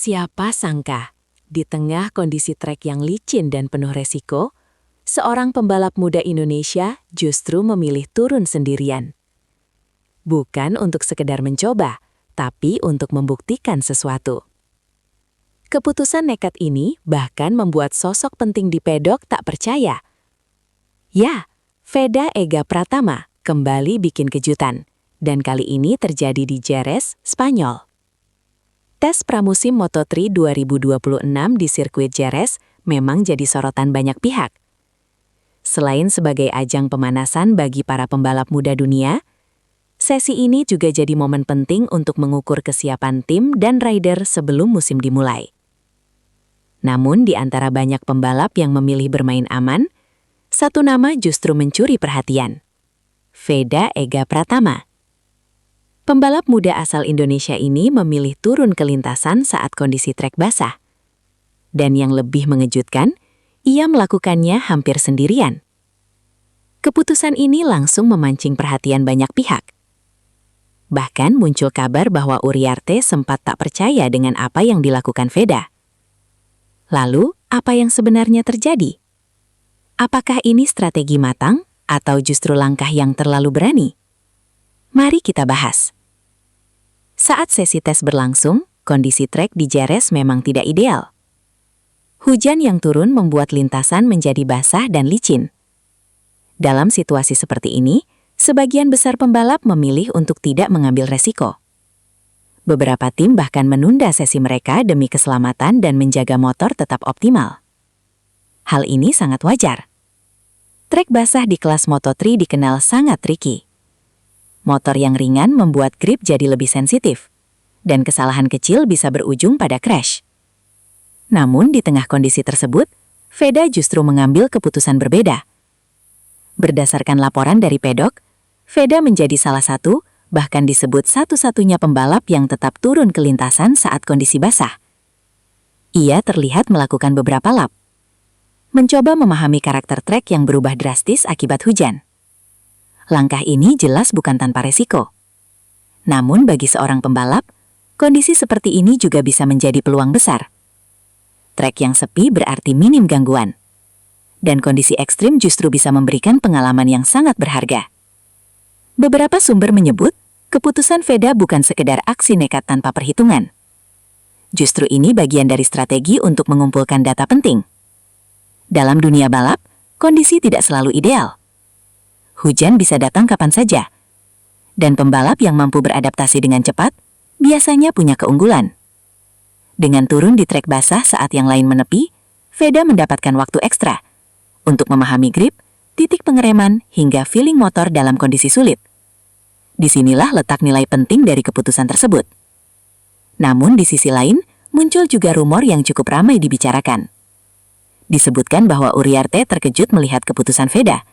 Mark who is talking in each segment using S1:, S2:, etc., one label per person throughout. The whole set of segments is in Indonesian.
S1: Siapa sangka, di tengah kondisi trek yang licin dan penuh resiko, seorang pembalap muda Indonesia justru memilih turun sendirian. Bukan untuk sekedar mencoba, tapi untuk membuktikan sesuatu. Keputusan nekat ini bahkan membuat sosok penting di pedok tak percaya. Ya, Veda Ega Pratama kembali bikin kejutan, dan kali ini terjadi di Jerez, Spanyol. Tes pramusim Moto3 2026 di sirkuit Jerez memang jadi sorotan banyak pihak. Selain sebagai ajang pemanasan bagi para pembalap muda dunia, sesi ini juga jadi momen penting untuk mengukur kesiapan tim dan rider sebelum musim dimulai. Namun di antara banyak pembalap yang memilih bermain aman, satu nama justru mencuri perhatian. Veda Ega Pratama. Pembalap muda asal Indonesia ini memilih turun ke lintasan saat kondisi trek basah. Dan yang lebih mengejutkan, ia melakukannya hampir sendirian. Keputusan ini langsung memancing perhatian banyak pihak. Bahkan muncul kabar bahwa Uriarte sempat tak percaya dengan apa yang dilakukan Veda. Lalu, apa yang sebenarnya terjadi? Apakah ini strategi matang atau justru langkah yang terlalu berani? Mari kita bahas. Saat sesi tes berlangsung, kondisi trek di Jerez memang tidak ideal. Hujan yang turun membuat lintasan menjadi basah dan licin. Dalam situasi seperti ini, sebagian besar pembalap memilih untuk tidak mengambil resiko. Beberapa tim bahkan menunda sesi mereka demi keselamatan dan menjaga motor tetap optimal. Hal ini sangat wajar. Trek basah di kelas Moto3 dikenal sangat tricky. Motor yang ringan membuat grip jadi lebih sensitif, dan kesalahan kecil bisa berujung pada crash. Namun di tengah kondisi tersebut, Veda justru mengambil keputusan berbeda. Berdasarkan laporan dari pedok, Veda menjadi salah satu, bahkan disebut satu-satunya pembalap yang tetap turun ke lintasan saat kondisi basah. Ia terlihat melakukan beberapa lap, mencoba memahami karakter trek yang berubah drastis akibat hujan. Langkah ini jelas bukan tanpa resiko. Namun bagi seorang pembalap, kondisi seperti ini juga bisa menjadi peluang besar. Trek yang sepi berarti minim gangguan. Dan kondisi ekstrim justru bisa memberikan pengalaman yang sangat berharga. Beberapa sumber menyebut, keputusan Veda bukan sekedar aksi nekat tanpa perhitungan. Justru ini bagian dari strategi untuk mengumpulkan data penting. Dalam dunia balap, kondisi tidak selalu ideal. Hujan bisa datang kapan saja. Dan pembalap yang mampu beradaptasi dengan cepat, biasanya punya keunggulan. Dengan turun di trek basah saat yang lain menepi, Veda mendapatkan waktu ekstra untuk memahami grip, titik pengereman, hingga feeling motor dalam kondisi sulit. Disinilah letak nilai penting dari keputusan tersebut. Namun di sisi lain, muncul juga rumor yang cukup ramai dibicarakan. Disebutkan bahwa Uriarte terkejut melihat keputusan Veda.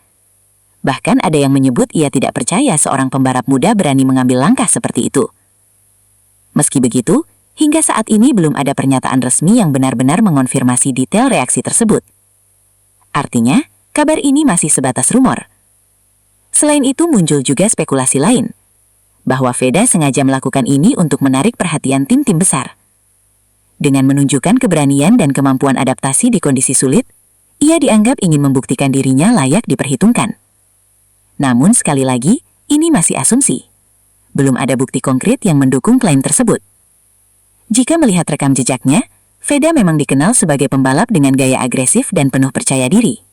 S1: Bahkan ada yang menyebut ia tidak percaya seorang pembalap muda berani mengambil langkah seperti itu. Meski begitu, hingga saat ini belum ada pernyataan resmi yang benar-benar mengonfirmasi detail reaksi tersebut. Artinya, kabar ini masih sebatas rumor. Selain itu muncul juga spekulasi lain, bahwa Veda sengaja melakukan ini untuk menarik perhatian tim-tim besar. Dengan menunjukkan keberanian dan kemampuan adaptasi di kondisi sulit, ia dianggap ingin membuktikan dirinya layak diperhitungkan. Namun sekali lagi, ini masih asumsi. Belum ada bukti konkret yang mendukung klaim tersebut. Jika melihat rekam jejaknya, Veda memang dikenal sebagai pembalap dengan gaya agresif dan penuh percaya diri.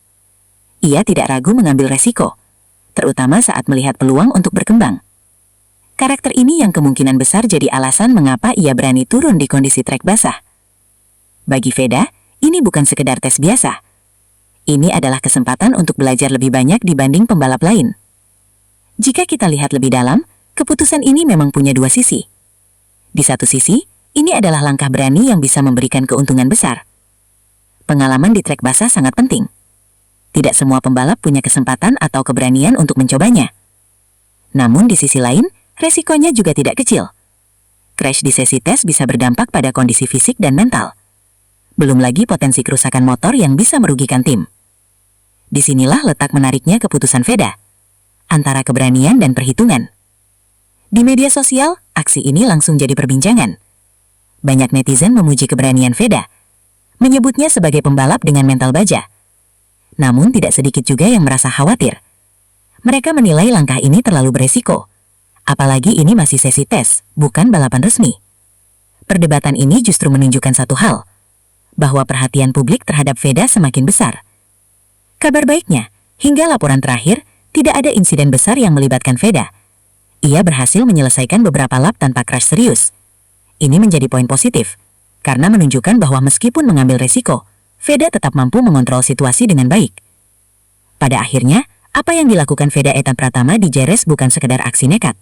S1: Ia tidak ragu mengambil resiko, terutama saat melihat peluang untuk berkembang. Karakter ini yang kemungkinan besar jadi alasan mengapa ia berani turun di kondisi trek basah. Bagi Veda, ini bukan sekedar tes biasa. Ini adalah kesempatan untuk belajar lebih banyak dibanding pembalap lain. Jika kita lihat lebih dalam, keputusan ini memang punya dua sisi. Di satu sisi, ini adalah langkah berani yang bisa memberikan keuntungan besar. Pengalaman di trek basah sangat penting. Tidak semua pembalap punya kesempatan atau keberanian untuk mencobanya. Namun di sisi lain, resikonya juga tidak kecil. Crash di sesi tes bisa berdampak pada kondisi fisik dan mental. Belum lagi potensi kerusakan motor yang bisa merugikan tim. Disinilah letak menariknya keputusan Veda, antara keberanian dan perhitungan. Di media sosial, aksi ini langsung jadi perbincangan.
S2: banyak netizen memuji keberanian Veda, menyebutnya sebagai pembalap dengan mental baja. Namun tidak sedikit juga yang merasa khawatir. Mereka menilai langkah ini terlalu beresiko. Apalagi ini masih sesi tes, bukan balapan resmi. Perdebatan ini justru menunjukkan satu hal, bahwa perhatian publik terhadap Veda semakin besar. Kabar baiknya, hingga laporan terakhir, tidak ada insiden besar yang melibatkan Veda. Ia berhasil menyelesaikan beberapa lap tanpa crash serius. Ini menjadi poin positif, karena menunjukkan bahwa meskipun mengambil resiko, Veda tetap mampu mengontrol situasi dengan baik. Pada akhirnya, apa yang dilakukan Veda etap pertama di Jerez bukan sekedar aksi nekat.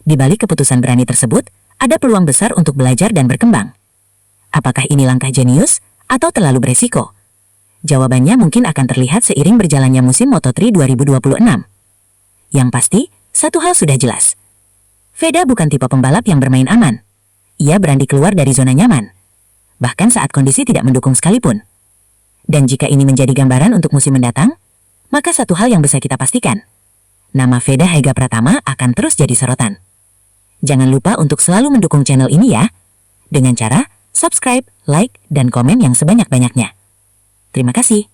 S2: Di balik keputusan berani tersebut, ada peluang besar untuk belajar dan berkembang. Apakah ini langkah jenius atau terlalu beresiko? Jawabannya mungkin akan terlihat seiring berjalannya musim Moto3 2026. Yang pasti, satu hal sudah jelas. Veda bukan tipe pembalap yang bermain aman. Ia berani keluar dari zona nyaman, bahkan saat kondisi tidak mendukung sekalipun. Dan jika ini menjadi gambaran untuk musim mendatang, maka satu hal yang bisa kita pastikan, nama Veda Hega Pratama akan terus jadi sorotan. Jangan lupa untuk selalu mendukung channel ini ya, dengan cara subscribe, like, dan komen yang sebanyak-banyaknya. Terima kasih.